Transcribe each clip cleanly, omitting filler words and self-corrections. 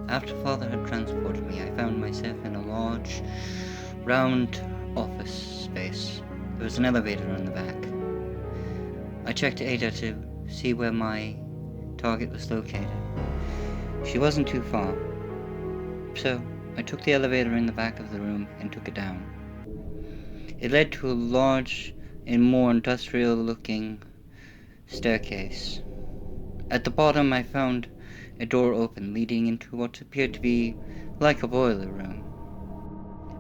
After Father had transported me, I found myself in a large, round office space. There was an elevator on the back. I checked Ada to see where my target was located. She wasn't too far, so I took the elevator in the back of the room and took it down. It led to a large and more industrial-looking staircase. At the bottom I found a door open leading into what appeared to be like a boiler room.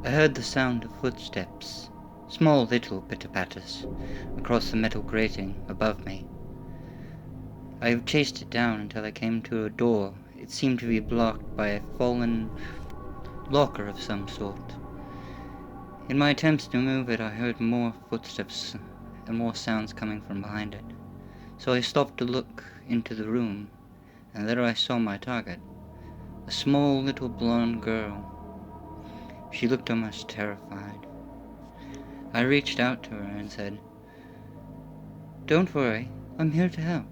I heard the sound of footsteps, small little pitter-patters, across the metal grating above me. I chased it down until I came to a door. It seemed to be blocked by a fallen locker of some sort. In my attempts to move it, I heard more footsteps and more sounds coming from behind it. So I stopped to look into the room, and there I saw my target, a small little blonde girl. She looked almost terrified. I reached out to her and said, "Don't worry, I'm here to help."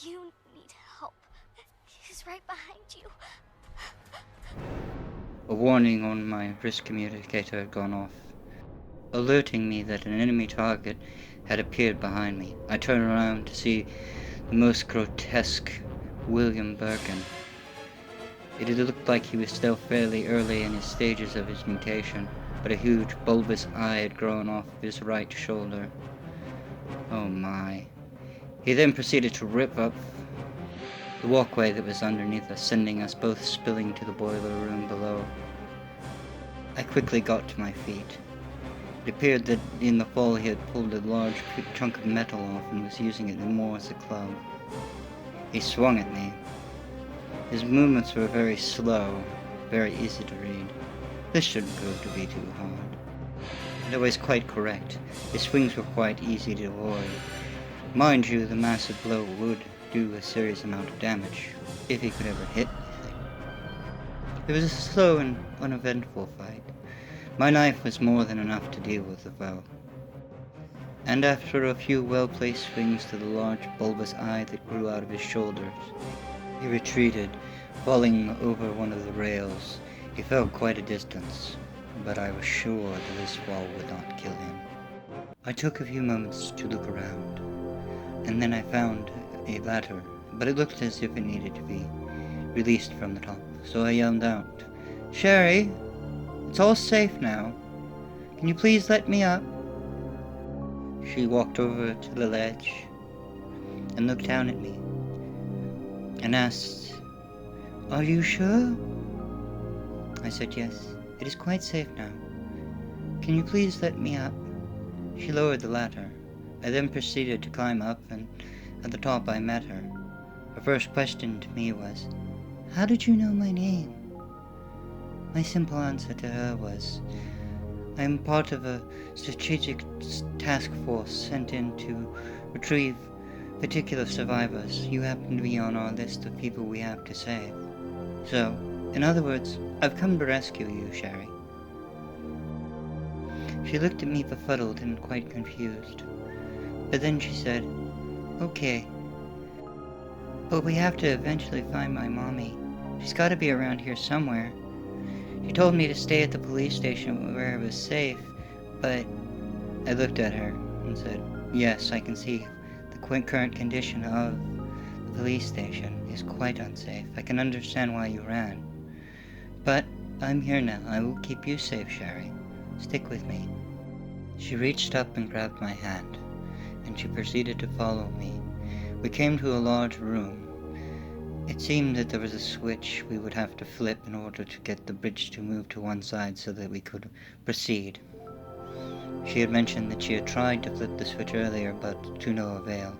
You need help. He's right behind you. A warning on my wrist communicator had gone off, alerting me that an enemy target had appeared behind me. I turned around to see the most grotesque William Birkin. It had looked like he was still fairly early in his stages of his mutation, but a huge bulbous eye had grown off his right shoulder. Oh my. He then proceeded to rip up the walkway that was underneath us, sending us both spilling to the boiler room below. I quickly got to my feet. It appeared that in the fall he had pulled a large chunk of metal off and was using it more as a club. He swung at me. His movements were very slow, very easy to read. This shouldn't prove to be too hard. And I was quite correct. His swings were quite easy to avoid. Mind you, the massive blow would do a serious amount of damage, if he could ever hit anything. It was a slow and uneventful fight. My knife was more than enough to deal with the foe. And after a few well-placed swings to the large bulbous eye that grew out of his shoulders, he retreated, falling over one of the rails. He fell quite a distance, but I was sure that his fall would not kill him. I took a few moments to look around, and then I found a ladder, but it looked as if it needed to be released from the top. So I yelled out, "Sherry, it's all safe now. Can you please let me up?" She walked over to the ledge and looked down at me and asked, "Are you sure?" I said, "Yes, it is quite safe now. Can you please let me up?" She lowered the ladder. I then proceeded to climb up, and at the top I met her. Her first question to me was, "How did you know my name?" My simple answer to her was, "I am part of a strategic task force sent in to retrieve particular survivors. You happen to be on our list of people we have to save. So, in other words, I've come to rescue you, Sherry." She looked at me befuddled and quite confused. But then she said, "Okay, but we have to eventually find my mommy. She's got to be around here somewhere. She told me to stay at the police station where it was safe, but..." I looked at her and said, "Yes, I can see the current condition of the police station is quite unsafe. I can understand why you ran. But I'm here now. I will keep you safe, Sherry. Stick with me." She reached up and grabbed my hand, and she proceeded to follow me. We came to a large room. It seemed that there was a switch we would have to flip in order to get the bridge to move to one side so that we could proceed. She had mentioned that she had tried to flip the switch earlier, but to no avail.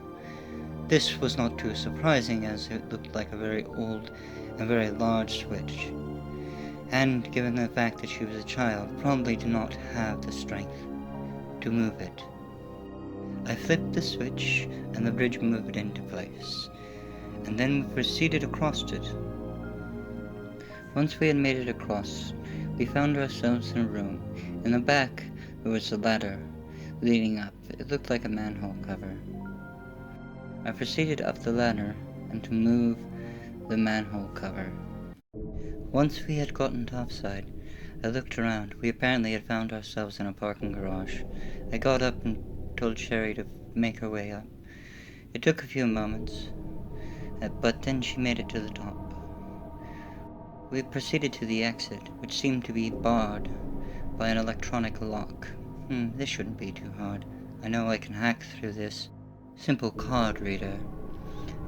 This was not too surprising, as it looked like a very old and very large switch, and given the fact that she was a child, probably did not have the strength to move it. I flipped the switch, and the bridge moved into place, and then we proceeded across it. Once we had made it across, we found ourselves in a room. In the back, there was a ladder leading up. It looked like a manhole cover. I proceeded up the ladder and to move the manhole cover. Once we had gotten topside, I looked around. We apparently had found ourselves in a parking garage. I got up and told Sherry to make her way up. It took a few moments, but then she made it to the top. We proceeded to the exit, which seemed to be barred by an electronic lock. This shouldn't be too hard. I know I can hack through this simple card reader.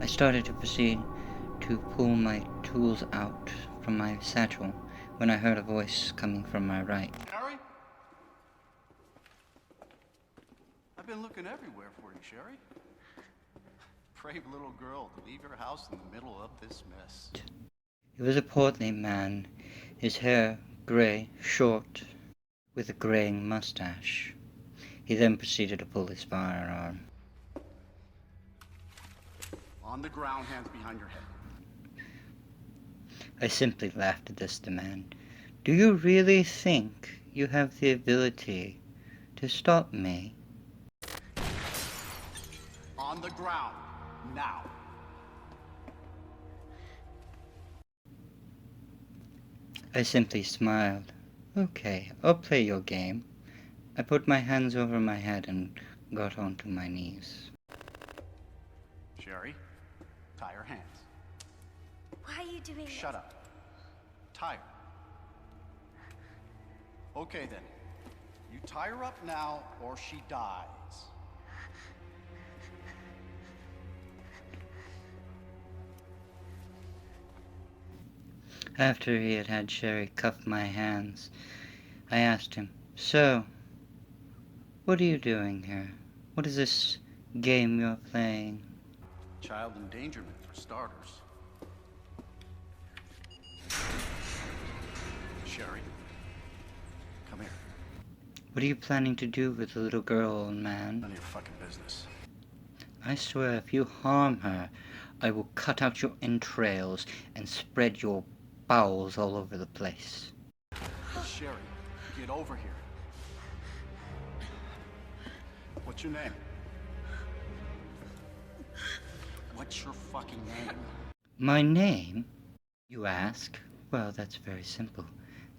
I started to proceed to pull my tools out from my satchel when I heard a voice coming from my right. Sherry? I've been looking everywhere for you, Sherry. Brave little girl to leave your house in the middle of this mess. He was a portly man, his hair grey, short, with a greying mustache. He then proceeded to pull his firearm. On the ground, hands behind your head. I simply laughed at this demand. Do you really think you have the ability to stop me? On the ground, now. I simply smiled. Okay, I'll play your game. I put my hands over my head and got onto my knees. Sherry, tie her hands. Why are you doing this? Shut up. Tie her. Okay then. You tie her up now or she dies. After he had had Sherry cuff my hands, I asked him, So, what are you doing here? What is this game you're playing? Child endangerment for starters. Sherry, come here. What are you planning to do with the little girl, old man? None of your fucking business. I swear if you harm her, I will cut out your entrails and spread your bowels all over the place. Sherry, get over here. What's your name? What's your fucking name? My name, you ask? Well, that's very simple.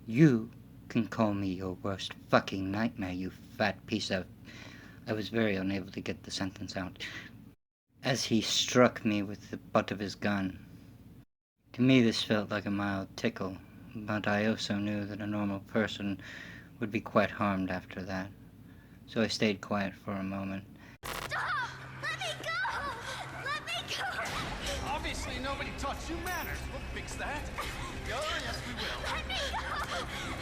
You can call me your worst fucking nightmare, you fat piece of... I was very unable to get the sentence out, as he struck me with the butt of his gun. To me this felt like a mild tickle, but I also knew that a normal person would be quite harmed after that. So I stayed quiet for a moment. Stop! Let me go! Let me go! Obviously nobody taught you manners. We'll fix that. Oh, yes, we will. Let me go!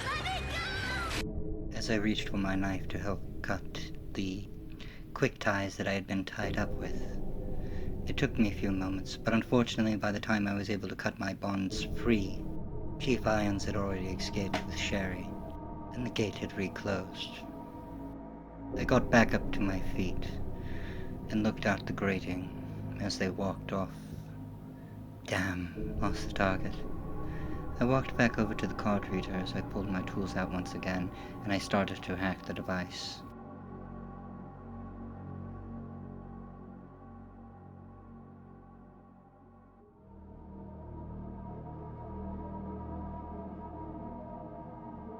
Let me go! As I reached for my knife to help cut the quick ties that I had been tied up with, it took me a few moments, but unfortunately by the time I was able to cut my bonds free, Chief Irons had already escaped with Sherry, and the gate had reclosed. I got back up to my feet and looked out the grating as they walked off. Damn, lost the target. I walked back over to the card reader as I pulled my tools out once again, and I started to hack the device.